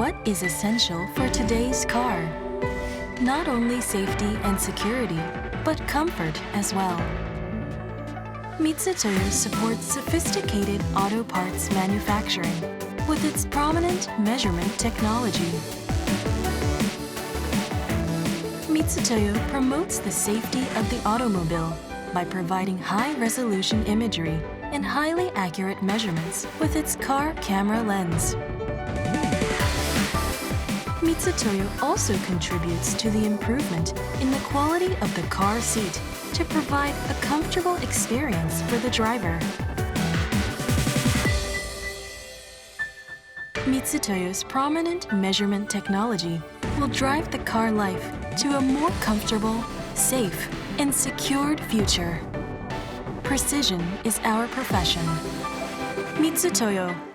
what is essential for today's car. Not only safety and security, but comfort as well. Mitutoyo supports sophisticated auto parts manufacturing with its prominent measurement technology. Mitutoyo promotes the safety of the automobile by providing high-resolution imagery and highly accurate measurements with its car camera lens. Mitutoyo also contributes to the improvement in the quality of the car seat to provide a comfortable experience for the driver. Mitutoyo's prominent measurement technology will drive the car life to a more comfortable, safe, and secured future. Precision is our profession. Mitutoyo.